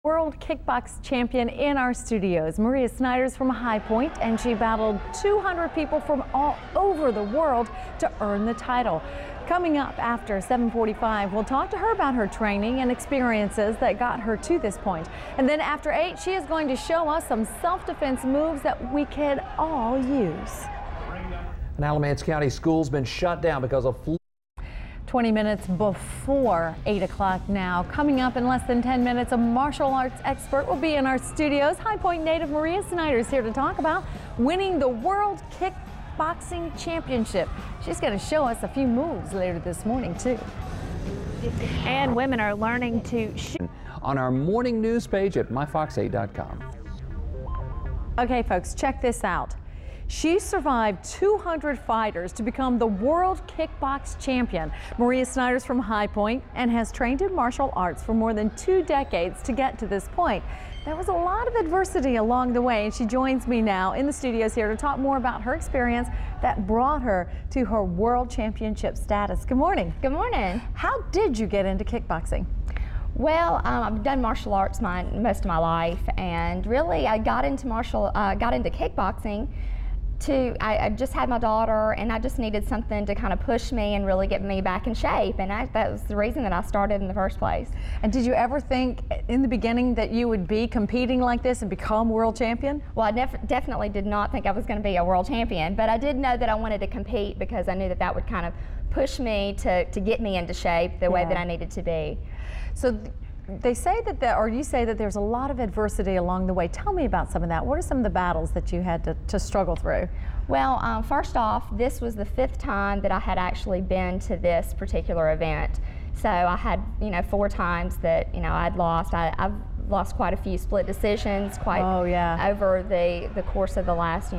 World Kickbox champion in our studios. Maria Snyder's from High Point, and she battled 200 people from all over the world to earn the title. Coming up after 7:45, we'll talk to her about her training and experiences that got her to this point. And then after 8, she is going to show us some self-defense moves that we can all use. An Alamance County school's been shut down because of 20 minutes before 8 o'clock now. Coming up in less than 10 minutes, a martial arts expert will be in our studios. High Point native Maria Snyder is here to talk about winning the World Kickboxing Championship. She's going to show us a few moves later this morning, too. And women are learning to shoot. On our morning news page at myfox8.com. Okay, folks, check this out. She survived 200 fighters to become the World Kickbox champion. Maria Snyder's from High Point and has trained in martial arts for more than 2 decades to get to this point. There was a lot of adversity along the way, and she joins me now in the studios here to talk more about her experience that brought her to her world championship status. Good morning. Good morning. How did you get into kickboxing? Well, I've done martial arts most of my life, and really I got into kickboxing. I just had my daughter, and I just needed something to kind of push me and really get me back in shape, and that was the reason that I started in the first place. And did you ever think in the beginning that you would be competing like this and become world champion? Well, I definitely did not think I was going to be a world champion, but I did know that I wanted to compete because I knew that that would kind of push me to get me into shape the way that I needed to be. So they say that, or you say that there's a lot of adversity along the way. Tell me about some of that. What are some of the battles that you had to struggle through? Well, first off, this was the 5th time that I had actually been to this particular event. So I had, 4 times that, I'd lost. I've lost quite a few split decisions over the course of the last,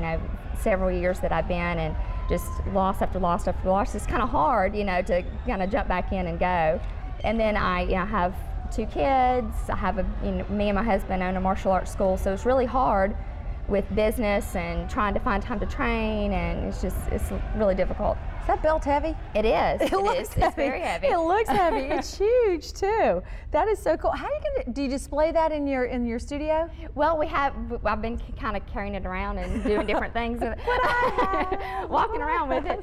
several years that I've been, and just loss after loss after loss. It's kind of hard, to kind of jump back in and go. And then I have 2 kids. I have me and my husband own a martial arts school, so it's really hard with business and trying to find time to train, and it's really difficult. Is that belt heavy? It is. It looks heavy. It's very heavy. It looks heavy. It's huge too. That is so cool. How do you display that in your studio? Well, I've been kind of carrying it around and doing different things, walking around with it.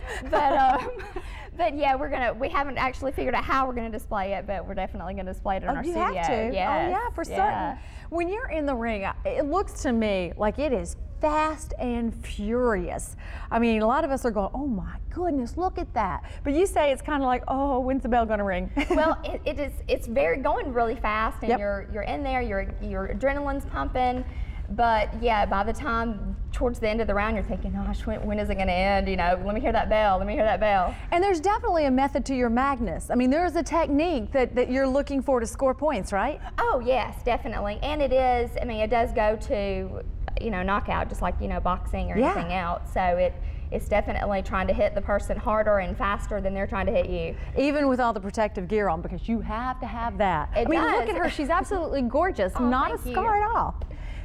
But yeah, we haven't actually figured out how we're going to display it, but we're definitely going to display it in our studio. You have to. Yes. Oh yeah, for certain. When you're in the ring, it looks to me like it is fast and furious. I mean, a lot of us are going, oh my goodness, look at that. But you say it's kind of like, oh, when's the bell going to ring? Well, it's going really fast, and you're in there, your adrenaline's pumping. But yeah, by the time towards the end of the round, you're thinking, gosh, when is it going to end? Let me hear that bell, let me hear that bell. And there's definitely a method to your madness. I mean, there's a technique that you're looking for to score points, right? Oh yes, definitely. And it does go to, knockout, just like, boxing or anything else. So it's definitely trying to hit the person harder and faster than they're trying to hit you. Even with all the protective gear on, because you have to have that. I mean, look at her, she's absolutely gorgeous, not a scar at all.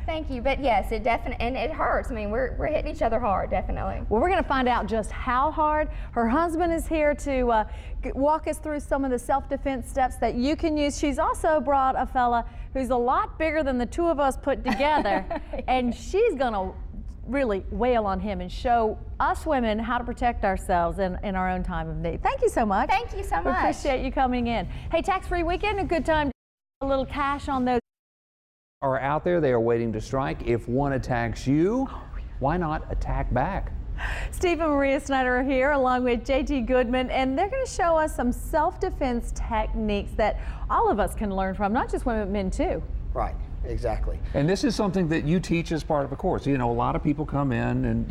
Thank you, but yes, it definitely, and it hurts. I mean, we're hitting each other hard, definitely. Well, we're going to find out just how hard. Her husband is here to walk us through some of the self-defense steps that you can use. She's also brought a fella who's a lot bigger than the 2 of us put together, and she's going to really wail on him and show us women how to protect ourselves in our own time of need. Thank you so much. Thank you so much. We appreciate you coming in. Hey, tax-free weekend, a good time to get a little cash on those. Are out there, they are waiting to strike. If one attacks you, why not attack back? Steve and Maria Snyder are here along with JT Goodman, and they're going to show us some self-defense techniques that all of us can learn from, not just women, but men too. Right, exactly. And this is something that you teach as part of a course. A lot of people come in and,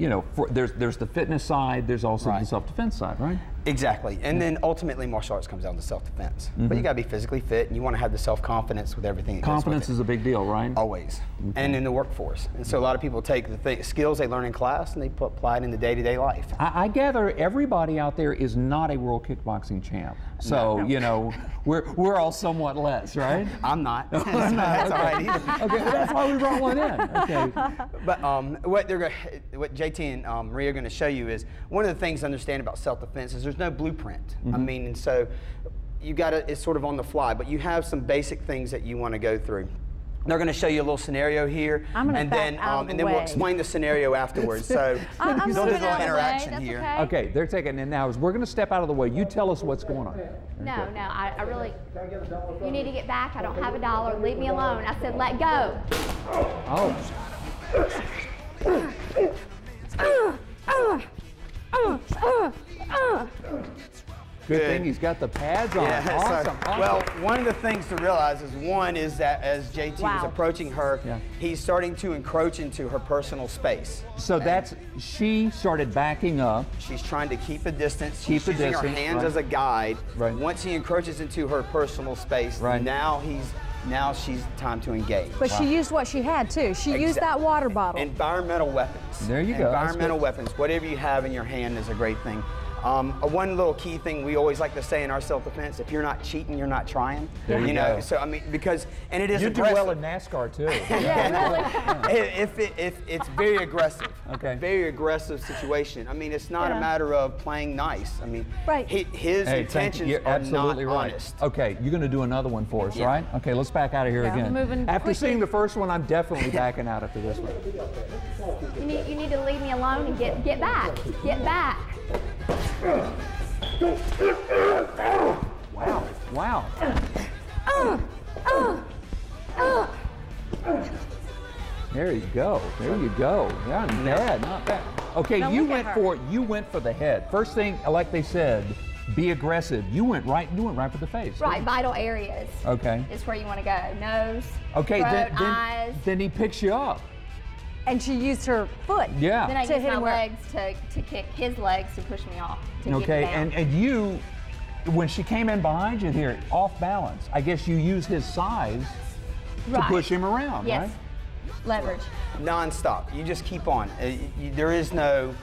there's the fitness side, there's also the self-defense side, right? Exactly, and then ultimately martial arts comes down to self-defense. But you got to be physically fit, and you want to have the self-confidence with everything that Confidence goes with it. is a big deal, right? Always, and in the workforce. And so a lot of people take the skills they learn in class and they apply it in the day-to-day life. I gather everybody out there is not a world kickboxing champ. So, no. we're all somewhat less, right? I'm not. That's all right either. Okay, well, that's why we brought one in. Okay. But what JT and Maria are going to show you is one of the things to understand about self-defense is there's no blueprint. I mean, and so you got to, it's sort of on the fly, but you have some basic things that you want to go through. They're going to show you a little scenario here, and then we'll explain the scenario afterwards. So I'm there's a little moving out of the way. interaction That's here. okay. Okay, they're taking it now. We're going to step out of the way. You tell us what's going on. No, I really, you need to get back. I don't have $1. Leave me alone. I said, let go. Oh. Good thing he's got the pads on. Yeah, Awesome. so, well, one of the things to realize is that as JT was approaching her, he's starting to encroach into her personal space. So she started backing up. She's trying to keep a distance. She's using her hands as a guide. Right. Once he encroaches into her personal space, now she's time to engage. But she used what she had too. She used that water bottle. Environmental weapons. There you go. Environmental weapons. Whatever you have in your hand is a great thing. One little key thing we always like to say in our self-defense: if you're not cheating, you're not trying. There you go. So I mean, because it is you aggressive. do well in NASCAR too. If it's very aggressive. Okay. Very aggressive situation. I mean, it's not a matter of playing nice. I mean, his intentions you're are absolutely not right. honest. Okay, you're going to do another one for us, right? Okay, let's back out of here again. Moving After quickly. seeing the first one, I'm definitely backing out after this one. You need to leave me alone and get back. Get back. Wow. Wow. There you go. There you go. Not bad. Not bad. Okay, you went for the head. First thing, like they said, be aggressive. You went right for the face. Right, vital areas. Okay. Is where you want to go. Nose. Okay, throat, eyes. then he picks you up. And she used her foot. Yeah. Then I To use hit my him where- legs to kick his legs to push me off. To get Okay, me down. and you, when she came in behind you here, off balance, I guess you use his size to push him around, yes. right? Leverage. Non-stop. You just keep on. There is no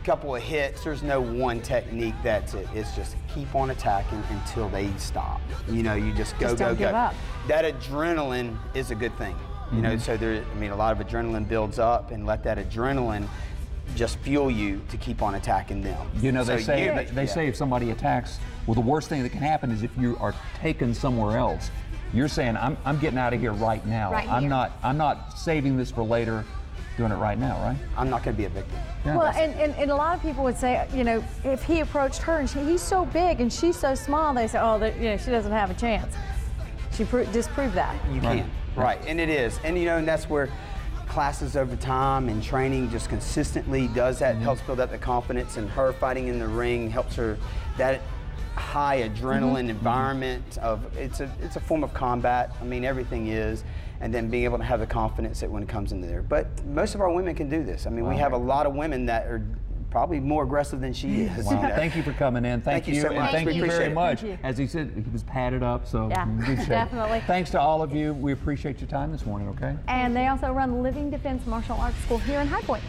couple of hits. There's no one technique. That's it. It's just keep on attacking until they stop. You know, you just go, don't give up. That adrenaline is a good thing. You know, so a lot of adrenaline builds up, and let that adrenaline just fuel you to keep on attacking them. You know, they So say if somebody attacks, well, the worst thing that can happen is if you are taken somewhere else. You're saying, I'm getting out of here right now. Right I'm here. not saving this for later. Doing it right now, right? I'm not going to be a victim. Yeah. Well, and a lot of people would say, you know, if he approached her and he's so big and she's so small, they say, oh, you know, she doesn't have a chance. She disproved that. You can, right? And it is, and you know, and that's where classes over time and training just consistently does that. Helps build up the confidence, and her fighting in the ring helps her. That high adrenaline environment of it's a form of combat. I mean, everything is. And then being able to have the confidence that when it comes into there. But most of our women can do this. I mean, we have a lot of women that are probably more aggressive than she is. Wow. You know? Thank you for coming in. Thank you so and much. thank We you appreciate very it. much. Thank you. As he said, he was padded up, so Yeah, good shape. definitely. Thanks to all of you. We appreciate your time this morning, okay? And they also run the Living Defense Martial Arts School here in High Point.